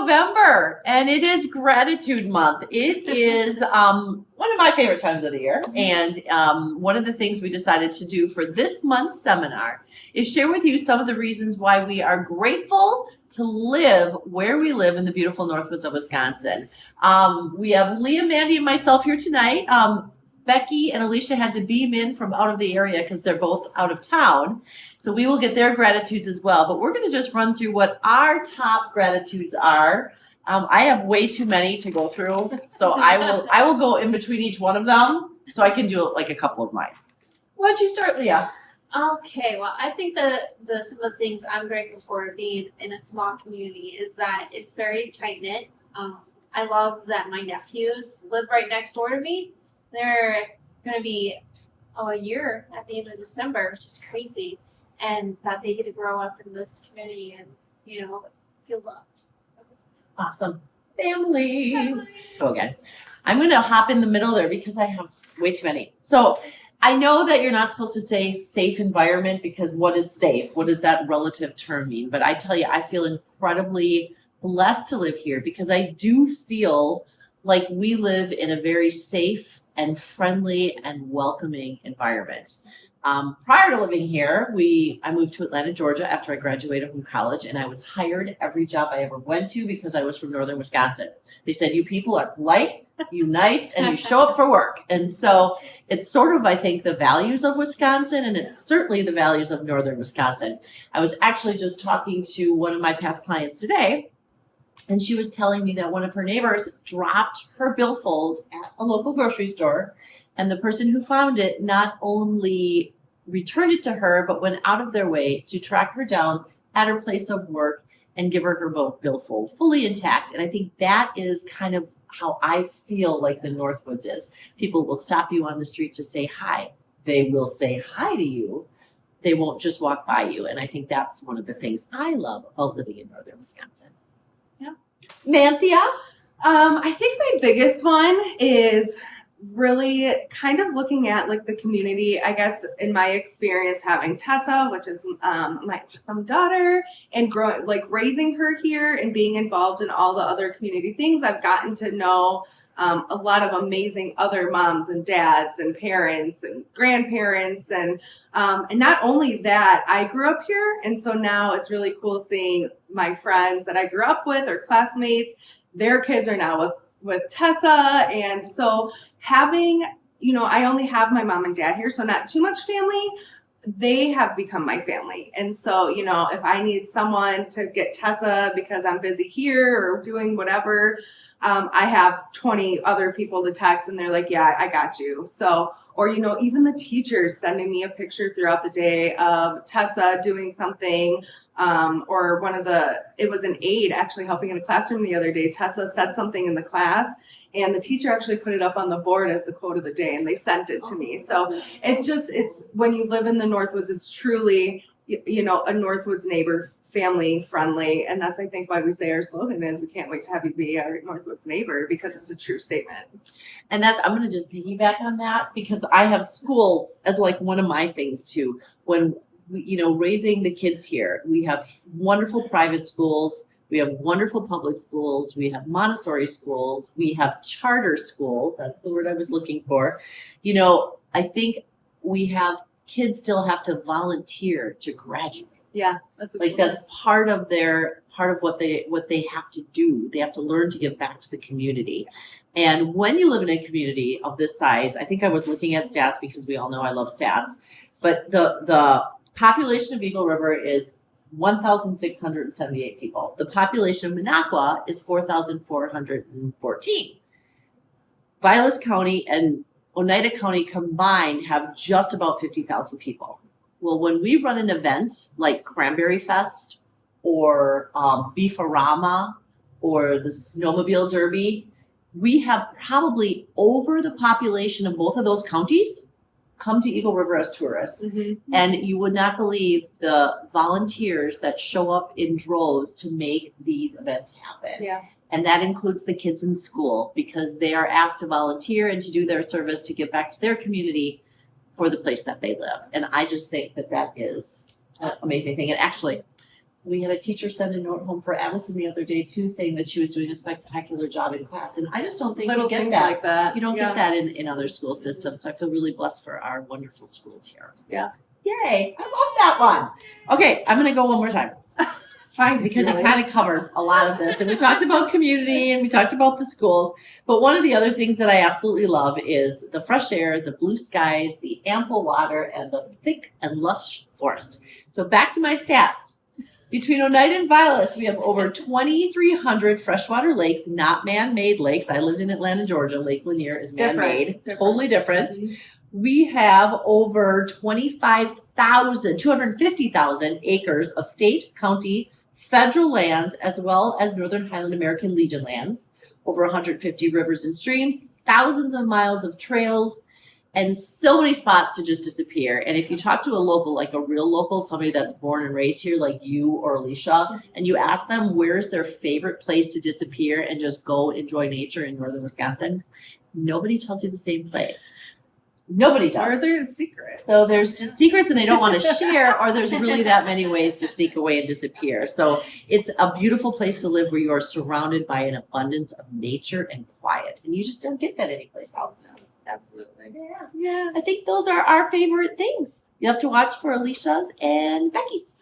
November, and it is Gratitude Month. It is one of my favorite times of the year, and one of the things we decided to do for this month's seminar is share with you some of the reasons why we are grateful to live where we live in the beautiful Northwoods of Wisconsin. We have Leah, Mandy, and myself here tonight. Becky and Alicia had to beam in from out of the area because they're both out of town. So we will get their gratitudes as well. But we're going to just run through what our top gratitudes are. I have way too many to go through. So I will go in between each one of them so I can do like a couple of mine. Why don't you start, Leah? Okay, well, I think some of the things I'm grateful for being in a small community is that it's very tight-knit. I love that my nephews live right next door to me. They're going to be a year at the end of December, which is crazy, and that they get to grow up in this community and, feel loved. So. Awesome. Family. Go again. I'm going to hop in the middle there because I have way too many. So I know that you're not supposed to say safe environment because what is safe? What does that relative term mean? But I tell you, I feel incredibly blessed to live here because I do feel like we live in a very safe and friendly and welcoming environment. Prior to living here, I moved to Atlanta, Georgia after I graduated from college, and I was hired every job I ever went to because I was from northern Wisconsin. They said, you people are polite, you nice, and you show up for work. And so it's sort of, I think, the values of Wisconsin, and it's certainly the values of northern Wisconsin. I was actually just talking to one of my past clients today, and she was telling me that one of her neighbors dropped her billfold at a local grocery store, and the person who found it not only returned it to her, but went out of their way to track her down at her place of work and give her her billfold fully intact. And I think that is kind of how I feel like the Northwoods is. People will stop you on the street to say hi. They will say hi to you. They won't just walk by you. And I think that's one of the things I love about living in northern Wisconsin. Yeah. Manthea? I think my biggest one is really kind of looking at like the community, I guess, in my experience having Tessa, which is my awesome daughter, and raising her here and being involved in all the other community things. I've gotten to know a lot of amazing other moms and dads and parents and grandparents, and not only that, I grew up here, and so now it's really cool seeing my friends that I grew up with or classmates. Their kids are now with Tessa, and so having, I only have my mom and dad here, so not too much family. They have become my family. And so, if I need someone to get Tessa because I'm busy here or doing whatever, I have 20 other people to text and they're like, yeah, I got you. So, or, even the teachers sending me a picture throughout the day of Tessa doing something, or it was an aide actually helping in a classroom the other day. Tessa said something in the class, and the teacher actually put it up on the board as the quote of the day, and they sent it to me. So it's when you live in the Northwoods, it's truly, a Northwoods neighbor, family friendly. And that's, I think, why we say our slogan is, we can't wait to have you be our Northwoods neighbor, because it's a true statement. And I'm going to just piggyback on that because I have schools as like one of my things too. When, raising the kids here, we have wonderful private schools. We have wonderful public schools. We have Montessori schools. We have charter schools. That's the word I was looking for. I think we have kids still have to volunteer to graduate. Yeah, that's that's part of what they have to do. They have to learn to give back to the community. And when you live in a community of this size, I think I was looking at stats because we all know I love stats, but the population of Eagle River is 1,678 people. The population of Minocqua is 4,414. Vilas County and Oneida County combined have just about 50,000 people. Well, when we run an event like Cranberry Fest or Beefarama or the Snowmobile Derby, we have probably over the population of both of those counties come to Eagle River as tourists. Mm-hmm. And you would not believe the volunteers that show up in droves to make these events happen. Yeah. And that includes the kids in school because they are asked to volunteer and to do their service to give back to their community for the place that they live. And I just think that is an amazing thing. And actually, We had a teacher send a note home for Addison the other day too, saying that she was doing a spectacular job in class. And I just don't think Little you get things that. like that. You don't Yeah. get that in other school systems. So I feel really blessed for our wonderful schools here. Yeah. Yay. I love that one. Okay, I'm gonna go one more time. Fine, Because you Julie. kind of covered a lot of this. And we talked about community and we talked about the schools. But one of the other things that I absolutely love is the fresh air, the blue skies, the ample water, and the thick and lush forest. So back to my stats. Between Oneida and Vilas, we have over 2,300 freshwater lakes, not man-made lakes. I lived in Atlanta, Georgia. Lake Lanier is Different. man-made, Different. totally different. We have over 250,000 acres of state, county, federal lands, as well as Northern Highland American Legion lands, over 150 rivers and streams, thousands of miles of trails, and so many spots to just disappear. And if you talk to a local, like a real local, somebody that's born and raised here, like you or Alicia, and you ask them where's their favorite place to disappear and just go enjoy nature in northern Wisconsin, nobody tells you the same place. Nobody does. Or there's secrets. So there's just secrets and they don't want to share, or there's really that many ways to sneak away and disappear. So it's a beautiful place to live where you are surrounded by an abundance of nature and quiet. And you just don't get that anyplace else. Absolutely. Yeah. I think those are our favorite things. You have to watch for Alicia's and Becky's.